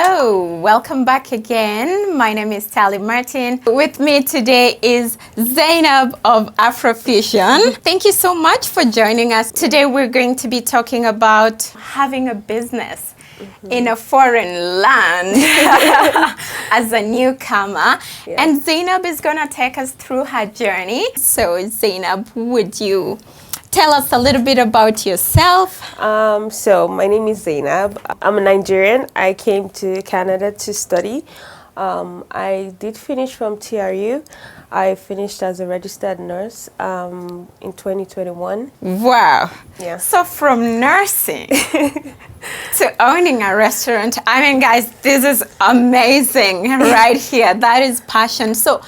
Hello, welcome back again. My name is Tali Martin. With me today is Zainab of Afrofusion. Thank you so much for joining us. Today we're going to be talking about having a business in a foreign land as a newcomer. Yeah. And Zainab is going to take us through her journey. So Zainab, would you tell us a little bit about yourself? So my name is Zainab. I'm a Nigerian. I came to Canada to study. I did finish from TRU. I finished as a registered nurse in 2021. Wow. Yeah. So from nursing to owning a restaurant, I mean, guys, this is amazing right here. That is passion. So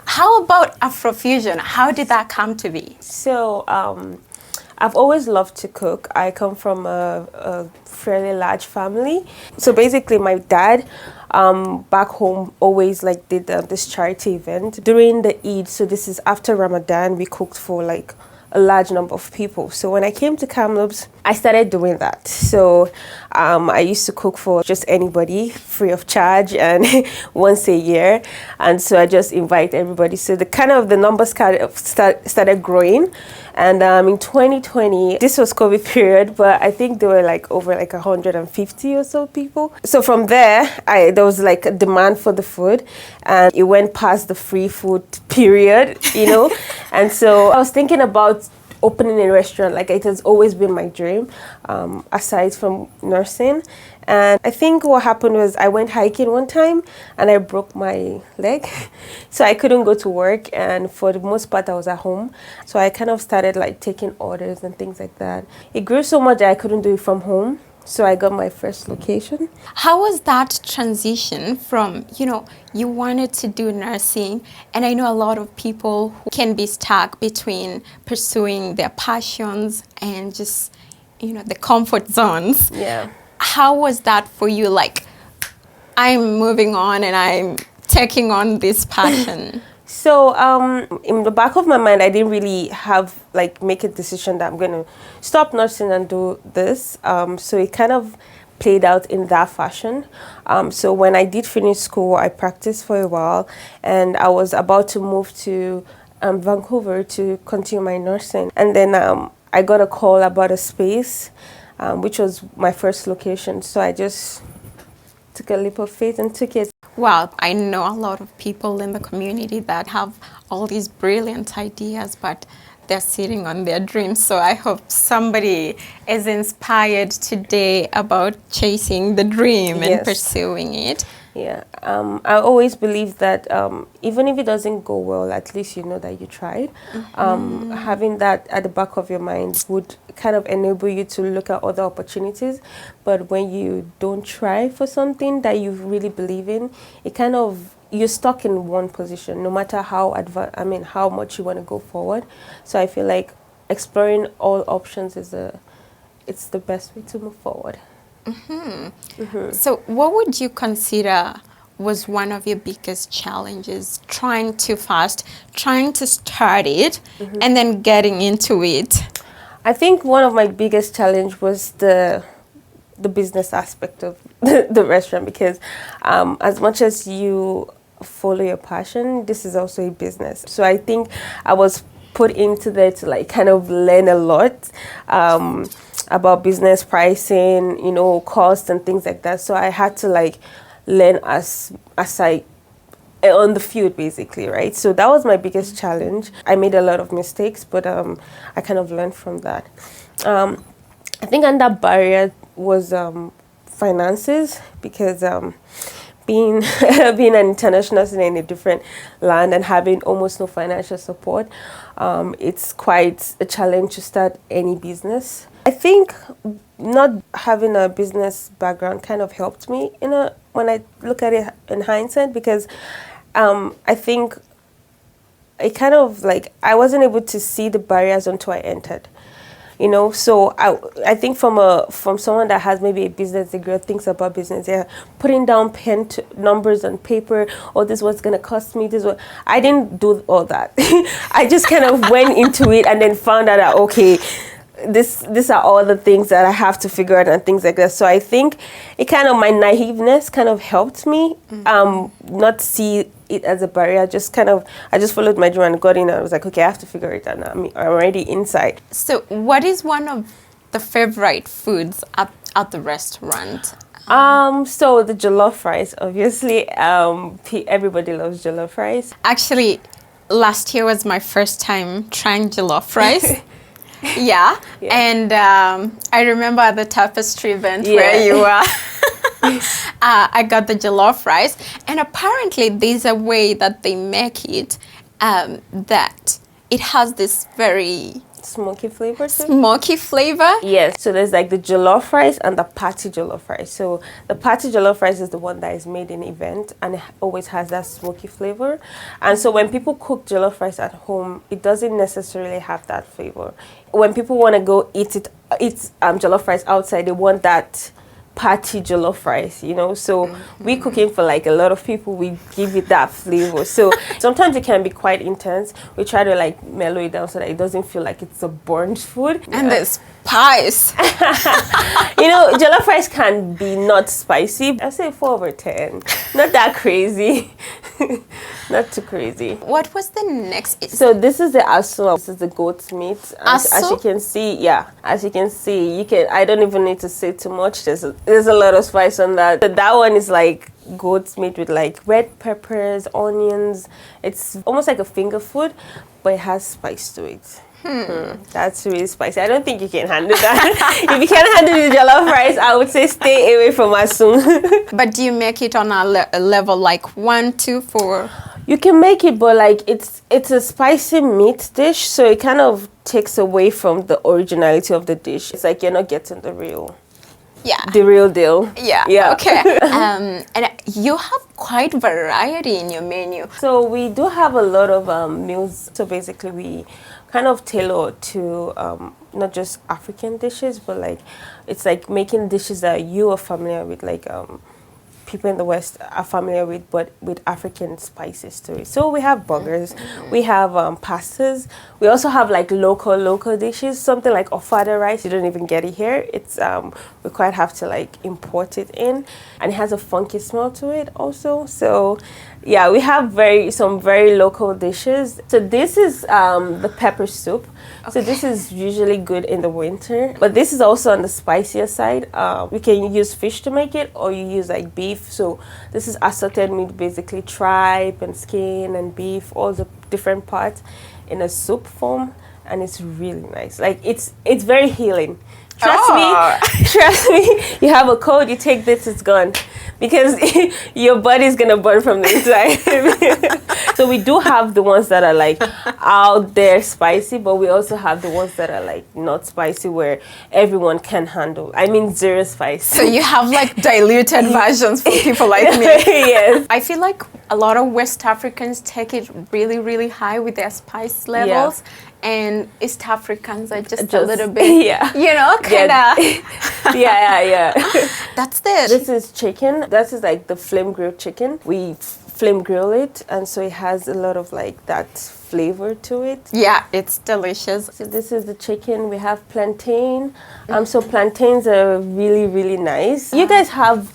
how about Afrofusion? How did that come to be? So I've always loved to cook. I come from a fairly large family. So basically my dad back home always did this charity event during the Eid. So this is after Ramadan. We cooked for a large number of people. So when I came to Kamloops, I started doing that. So I used to cook for just anybody free of charge and once a year. And so I just invite everybody. So the numbers started growing. And in 2020, this was COVID period, but I think there were over 150 or so people. So from there, there was a demand for the food, and it went past the free food period, And so I was thinking about opening a restaurant. It has always been my dream, aside from nursing. And I think what happened was I went hiking one time and I broke my leg. So I couldn't go to work, and for the most part I was at home. So I kind of started taking orders and things like that. It grew so much that I couldn't do it from home. So I got my first location. How was that transition from, you wanted to do nursing, and I know a lot of people who can be stuck between pursuing their passions and just, the comfort zones. Yeah. How was that for you? I'm moving on and I'm taking on this passion. So in the back of my mind, I didn't really have make a decision that I'm going to stop nursing and do this. So it kind of played out in that fashion. So when I did finish school, I practiced for a while, and I was about to move to Vancouver to continue my nursing. And then I got a call about a space, which was my first location. So I just took a leap of faith and took it. Wow, I know a lot of people in the community that have all these brilliant ideas, but they're sitting on their dreams. So I hope somebody is inspired today about chasing the dream and pursuing it. Yeah, I always believe that even if it doesn't go well, at least you know that you tried. Having that at the back of your mind would kind of enable you to look at other opportunities. But when you don't try for something that you really believe in, you're stuck in one position, no matter how much you want to go forward. So I feel like exploring all options it's the best way to move forward. So what would you consider was one of your biggest challenges trying to start it and then getting into it? I think one of my biggest challenge was the business aspect of the restaurant, because as much as you follow your passion, this is also a business. So I think I was put into there to kind of learn a lot about business pricing, cost and things like that. So I had to learn as I on the field, basically, right? So that was my biggest challenge. I made a lot of mistakes, but I kind of learned from that. I think another barrier was finances, because being an international student in a different land and having almost no financial support, it's quite a challenge to start any business. I think not having a business background kind of helped me when I look at it in hindsight, because I think it kind of I wasn't able to see the barriers until I entered. So I think from someone that has maybe a business degree or thinks about business, putting down pen numbers on paper, this is what's going to cost me, I didn't do all that. I just kind of went into it and then found out that, okay, these are all the things that I have to figure out and things like that. So I think it kind of, my naiveness kind of helped me not see it as a barrier. I just followed my dream and got in, and I was like, okay, I have to figure it out now. I'm already inside. So what is one of the favorite foods at the restaurant? So the jollof rice, obviously, everybody loves jollof rice. Actually, last year was my first time trying jollof rice. Yeah. And I remember at the tapestry event where you were. I got the jollof rice, and apparently there's a way that they make it that it has this very smoky flavor. Smoky flavor? Yes. So there's like the jollof rice and the patty jollof rice. So the patty jollof rice is the one that is made in event, and it always has that smoky flavor. And so when people cook jollof rice at home, it doesn't necessarily have that flavor. When people want to go eat jollof rice outside, they want that patty jollof rice, you know. So we cooking for like a lot of people, we give it that flavor. So sometimes it can be quite intense. We try to like mellow it down so that it doesn't feel like it's a burnt food. And the spice. You know, jollof rice can be not spicy. I say 4/10. Not that crazy. Not too crazy. What was the next? So this is the asu. This is the goat's meat. As you can see, I don't even need to say too much. There's a lot of spice on that. But that one is like goat's meat with like red peppers, onions. It's almost like a finger food, but it has spice to it. That's really spicy. I don't think you can handle that. If you can't handle the jollof rice, I would say stay away from asu. But do you make it on a level like 1, 2, 4? You can make it, but like it's a spicy meat dish, so it kind of takes away from the originality of the dish. It's like you're not getting the real deal. Yeah. Okay. And you have quite variety in your menu. So we do have a lot of meals. So basically, we kind of tailor to not just African dishes, but like it's like making dishes that you are familiar with, like people in the West are familiar with, but with African spices to it. So we have burgers, we have pastas. We also have like local dishes, something like ofada rice. You don't even get it here. It's we quite have to like import it in, and it has a funky smell to it also. So yeah, we have some very local dishes. So this is the pepper soup. Okay. So this is usually good in the winter, but this is also on the spicier side. We can use fish to make it, or you use like beef. So this is assorted meat, basically tripe and skin and beef, all the different parts in a soup form, and it's really nice. Like it's very healing. Trust me, you have a cold, you take this, it's gone. Because your body's gonna burn from the inside. So we do have the ones that are like out there spicy, but we also have the ones that are like not spicy, where everyone can handle. I mean, zero spice. So you have like diluted versions for people like me. Yes. I feel like a lot of West Africans take it really, really high with their spice levels. Yeah. And East Africans are just a little bit, you know, kind of. Yeah. That's it. This is chicken. This is like the flame grilled chicken. We flame grill it, and so it has a lot of like that flavor to it. Yeah, it's delicious. So this is the chicken. We have plantain. So plantains are really, really nice. You guys have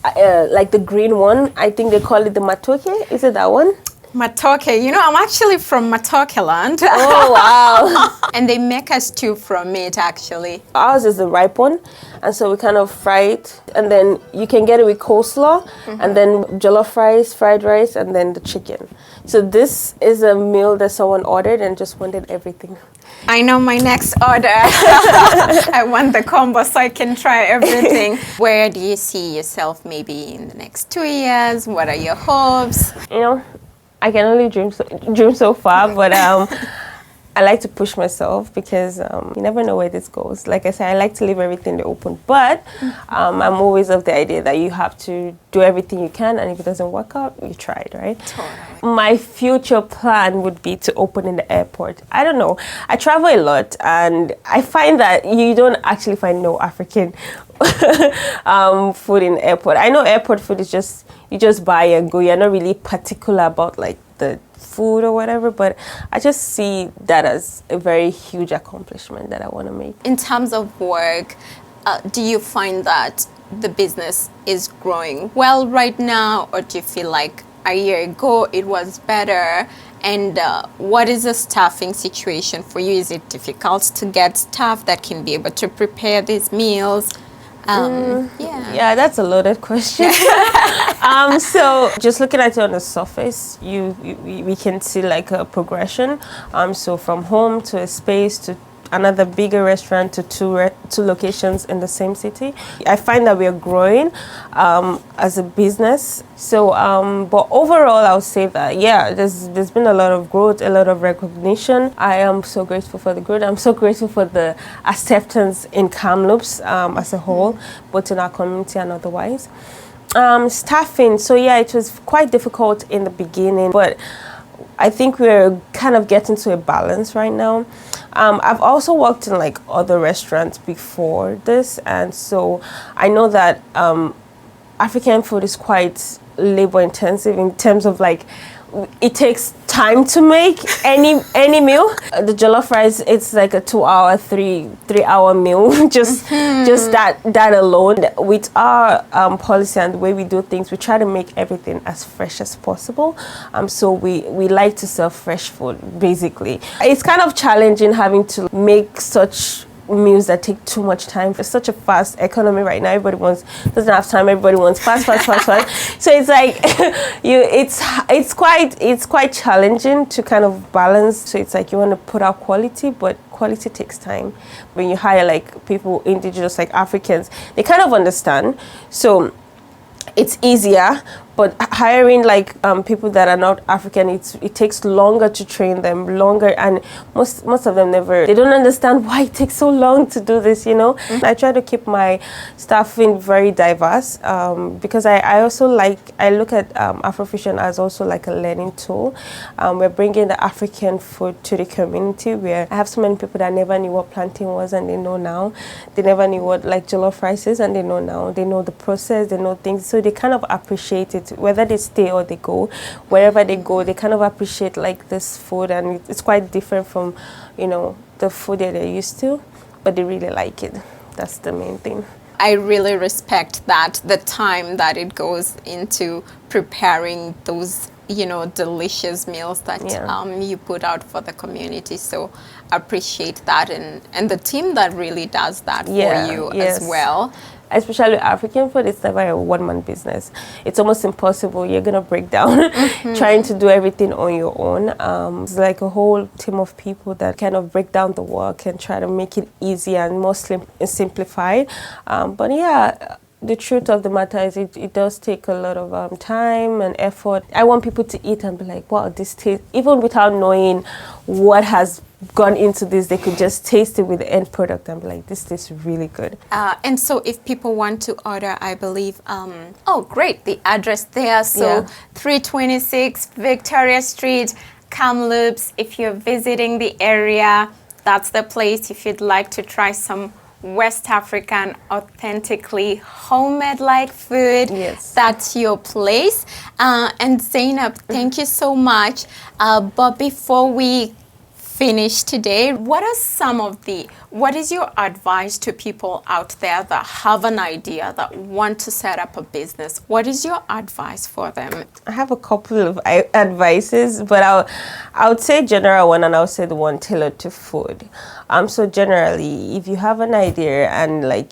like the green one. I think they call it the matoke. Is it that one? Matoke. You know, I'm actually from Matoke land. Oh, wow. And they make a stew from it, actually. Ours is the ripe one. And so we kind of fry it. And then you can get it with coleslaw. And then jollof rice, fried rice, and then the chicken. So this is a meal that someone ordered and just wanted everything. I know my next order. I want the combo so I can try everything. Where do you see yourself maybe in the next 2 years? What are your hopes? You know, I can only dream so far, but I like to push myself because you never know where this goes. Like I said, I like to leave everything in the open, but I'm always of the idea that you have to do everything you can, and if it doesn't work out, you tried, right? Totally. My future plan would be to open in the airport. I don't know. I travel a lot, and I find that you don't actually find no African food in airport. I know airport food is just, you just buy and go. You're not really particular about like the food or whatever, but I just see that as a very huge accomplishment that I want to make. In terms of work, do you find that the business is growing well right now, or do you feel like a year ago it was better? And what is the staffing situation for you? Is it difficult to get staff that can be able to prepare these meals? Yeah, that's a loaded question. So just looking at it on the surface, we can see like a progression. So from home to a space to another bigger restaurant to two locations in the same city. I find that we are growing as a business. So, but overall, I would say that, yeah, there's been a lot of growth, a lot of recognition. I am so grateful for the growth. I'm so grateful for the acceptance in Kamloops as a whole, both in our community and otherwise. Staffing, so yeah, it was quite difficult in the beginning, but I think we're kind of getting to a balance right now. I've also worked in like other restaurants before this, and so I know that African food is quite labor intensive in terms of like it takes time to make any meal. The jollof rice, it's like a 2-hour, 3-hour meal. just that alone. With our policy and the way we do things, we try to make everything as fresh as possible. So we like to serve fresh food, basically. It's kind of challenging having to make such meals that take too much time. For such a fast economy right now, everybody doesn't have time. Everybody wants fast. So it's like it's quite challenging to kind of balance. So it's like you want to put out quality, but quality takes time. When you hire like people, indigenous like Africans, they kind of understand. So it's easier. But hiring like people that are not African, it takes longer to train them, and most of them they don't understand why it takes so long to do this, you know. I try to keep my staffing very diverse because I also I look at Afrofusion as also like a learning tool. We're bringing the African food to the community, where I have so many people that never knew what plantain was and they know now. They never knew what like jollof rice is and they know now. They know the process, they know things, so they kind of appreciate it. Whether they stay or they go, wherever they go, they kind of appreciate like this food, and it's quite different from, you know, the food that they're used to, but they really like it. That's the main thing. I really respect that, the time that it goes into preparing those, you know, delicious meals that you put out for the community. So appreciate that, and the team that really does that for you as well. Especially African food, it's never a one-man business. It's almost impossible. You're going to break down trying to do everything on your own. It's like a whole team of people that kind of break down the work and try to make it easier and more simplified. But yeah, the truth of the matter is it does take a lot of time and effort. I want people to eat and be like, wow, this tastes, even without knowing what has gone into this, they could just taste it with the end product and be like, this tastes really good. And so if people want to order, I believe, oh great, the address there. So 326 Victoria Street, Kamloops. If you're visiting the area, that's the place. If you'd like to try some West African, authentically homemade like food, that's your place. And Zainab, thank you so much. But before we finish today, what is your advice to people out there that have an idea, that want to set up a business? What is your advice for them? I have a couple of advices, but I would say general one, and I would say the one tailored to food. So generally, if you have an idea and like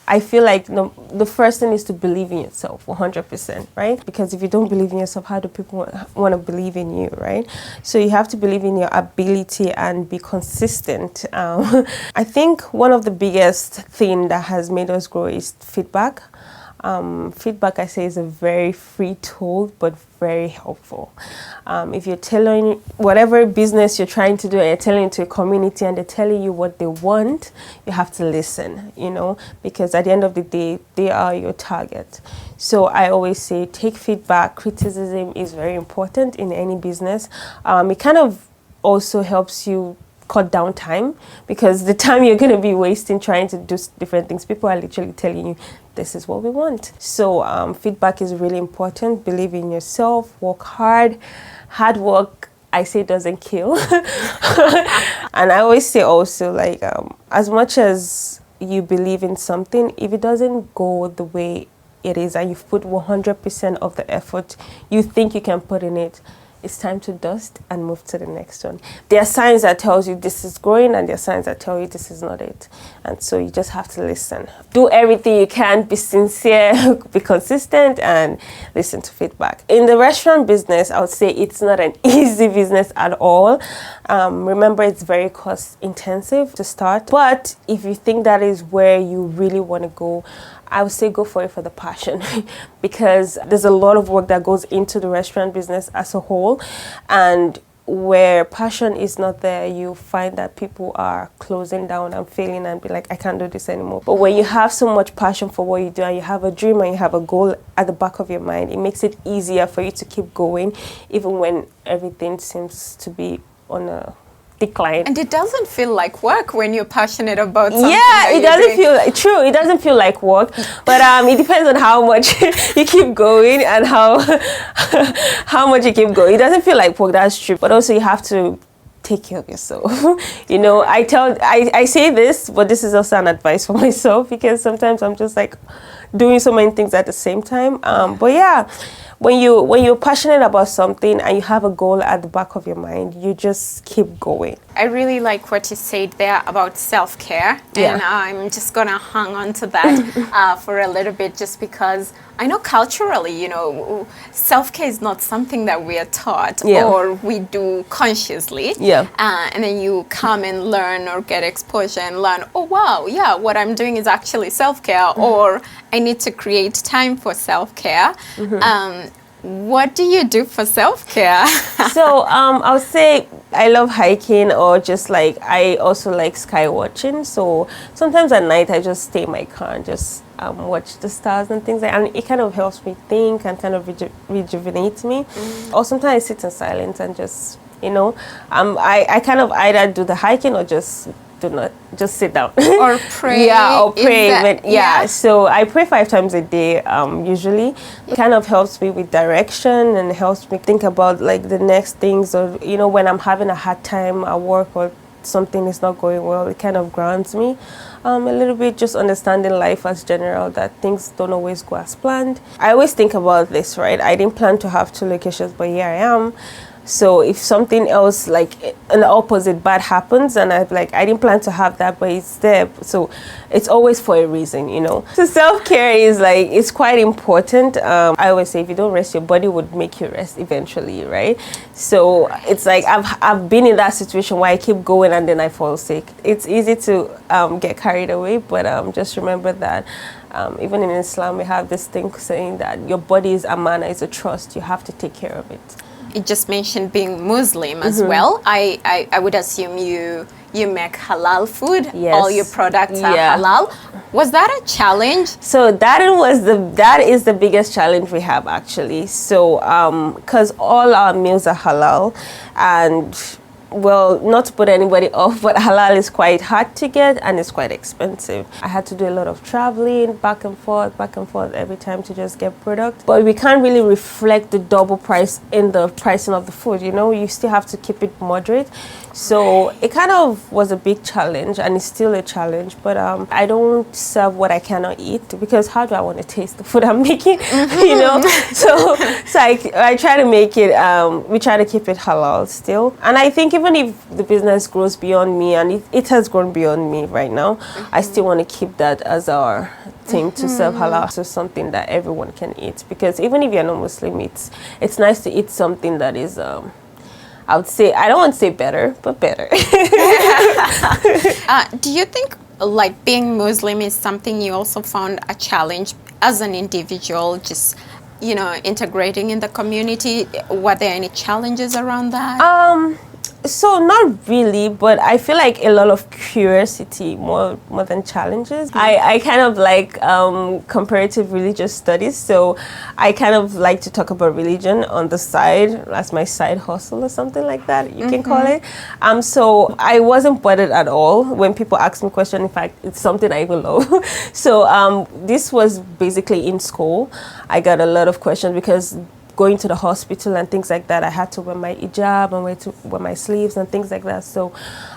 I feel like the first thing is to believe in yourself 100%, right? Because if you don't believe in yourself, how do people want to believe in you, right? So you have to believe in your ability and be consistent. I think one of the biggest thing that has made us grow is feedback. Feedback, I say, is a very free tool, but very helpful. If you're telling whatever business you're trying to do, and you're telling it to a community and they're telling you what they want, you have to listen, you know, because at the end of the day, they are your target. So I always say, take feedback. Criticism is very important in any business. It kind of also helps you cut down time, because the time you're going to be wasting trying to do different things, people are literally telling you, this is what we want. So feedback is really important. Believe in yourself, work hard, hard work, I say, doesn't kill. And I always say also, like, as much as you believe in something, if it doesn't go the way it is and you've put 100% of the effort you think you can put in it, it's time to dust and move to the next one. There are signs that tells you this is growing, and there are signs that tell you this is not it. And so you just have to listen. Do everything you can, be sincere, be consistent, and listen to feedback. In the restaurant business, I would say it's not an easy business at all. Remember, it's very cost intensive to start. But if you think that is where you really want to go, I would say go for it for the passion, because there's a lot of work that goes into the restaurant business as a whole. And where passion is not there, you find that people are closing down and failing and be like, I can't do this anymore. But when you have so much passion for what you do, and you have a dream and you have a goal at the back of your mind, it makes it easier for you to keep going, even when everything seems to be on a decline. And it doesn't feel like work when you're passionate about something. Yeah, it doesn't feel like, true. It doesn't feel like work, but it depends on how much you keep going and how much you keep going. It doesn't feel like work. That's true. But also, you have to take care of yourself. You know, I say this, but this is also an advice for myself, because sometimes I'm just like doing so many things at the same time. But yeah, when you're passionate about something and you have a goal at the back of your mind, you just keep going. I really like what you said there about self-care, Yeah. and I'm just gonna hang on to that for a little bit, just because I know culturally, you know, self-care is not something that we are taught Yeah. or we do consciously. Yeah. And then you come and learn or get exposure and learn, oh wow, yeah, what I'm doing is actually self-care, or I need to create time for self-care. What do you do for self-care? So I would say I love hiking, or just like I also like sky watching. So sometimes at night I just stay in my car and just watch the stars and things like, and it kind of helps me think and kind of rejuvenates me. Or sometimes I sit in silence and just, you know, I kind of either do the hiking or just do not just sit down Or pray. Yeah, or pray. Yeah. So I pray 5 times a day usually. It kind of helps me with direction and helps me think about like the next things, or you know, when I'm having a hard time at work or something is not going well, it kind of grounds me a little bit, just understanding life as general, that things don't always go as planned. I always think about this, right? I didn't plan to have 2 locations, but here I am. So if something else, like an opposite bad happens, and I didn't plan to have that, but it's there. So it's always for a reason, you know. So self-care is like, it's quite important. I always say, if you don't rest, your body would make you rest eventually, right? So it's like, I've been in that situation where I keep going and then I fall sick. It's easy to get carried away, but just remember that even in Islam, we have this thing saying that your body is amana, it's a trust. You have to take care of it. You just mentioned being Muslim as well. I would assume you make halal food. Yes. All your products are Yeah. halal. Was that a challenge? So that is the biggest challenge we have, actually. So because all our meals are halal, and well, not to put anybody off, but halal is quite hard to get and it's quite expensive. I had to do a lot of traveling back and forth every time to just get product. But we can't really reflect the double price in the pricing of the food, you know, you still have to keep it moderate. So it kind of was a big challenge, and it's still a challenge, but I don't serve what I cannot eat, because how do I want to taste the food I'm making, you know? So I try to make it, we try to keep it halal still. And I think even if the business grows beyond me, and it has grown beyond me right now, I still want to keep that as our thing, to serve halal, so something that everyone can eat. Because even if you're not Muslim, it's nice to eat something that is I would say, I don't want to say better, but better. Do you think like being Muslim is something you also found a challenge as an individual, just, you know, integrating in the community? Were there any challenges around that? So not really, but I feel like a lot of curiosity more than challenges. I kind of like comparative religious studies, so I kind of like to talk about religion on the side as my side hustle or something like that, you can call it. So I wasn't bothered at all when people ask me questions. In fact, it's something I even love. So this was basically in school. I got a lot of questions because going to the hospital and things like that, I had to wear my hijab and wear my sleeves and things like that. So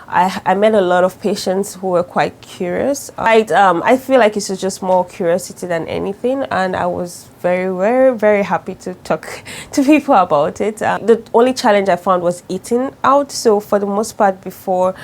I met a lot of patients who were quite curious. I feel like it's just more curiosity than anything, and I was very, very, very happy to talk to people about it. The only challenge I found was eating out. So for the most part, before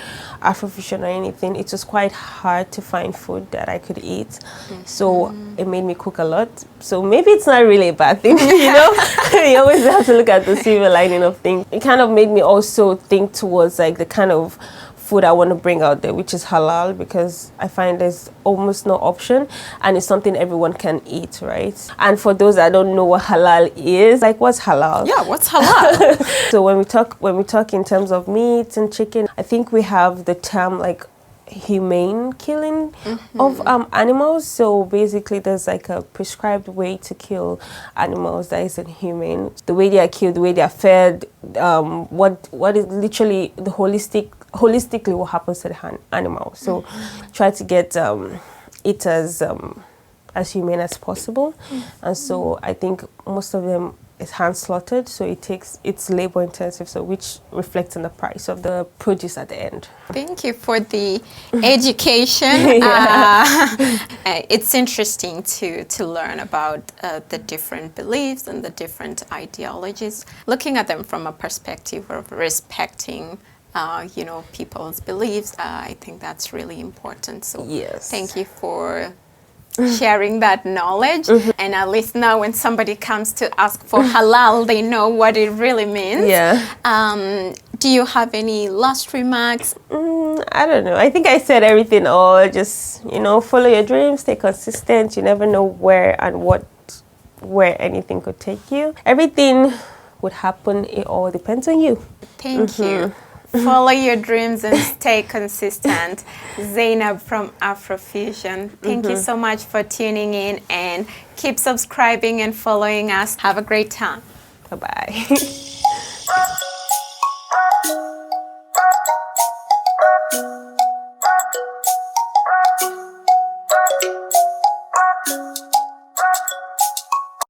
Afrofusion or anything, it was quite hard to find food that I could eat. So it made me cook a lot. So maybe it's not really a bad thing, you know? You always have to look at the silver lining of things. It kind of made me also think towards like the kind of food I want to bring out there, which is halal, because I find there's almost no option and it's something everyone can eat, right? And for those that don't know what halal is, like, what's halal? Yeah, what's halal? So when we talk in terms of meat and chicken, I think we have the term like humane killing of animals. So basically there's like a prescribed way to kill animals that isn't humane. The way they are killed, the way they are fed, what is literally the holistically what happens to the animal. So try to get it as humane as possible. And so I think most of them is hand slaughtered, so it's labor intensive, so which reflects in the price of the produce at the end. Thank you for the education. It's interesting to learn about the different beliefs and the different ideologies, looking at them from a perspective of respecting people's beliefs. I think that's really important. So yes, thank you for sharing that knowledge. And at least now when somebody comes to ask for halal, they know what it really means. Yeah. Do you have any last remarks? I don't know. I think I said everything. Or just, follow your dreams, stay consistent. You never know where anything could take you. Everything would happen. It all depends on you. Thank you. Follow your dreams and stay consistent. Zainab from Afrofusion. Thank you so much for tuning in, and keep subscribing and following us. Have a great time. Bye-bye.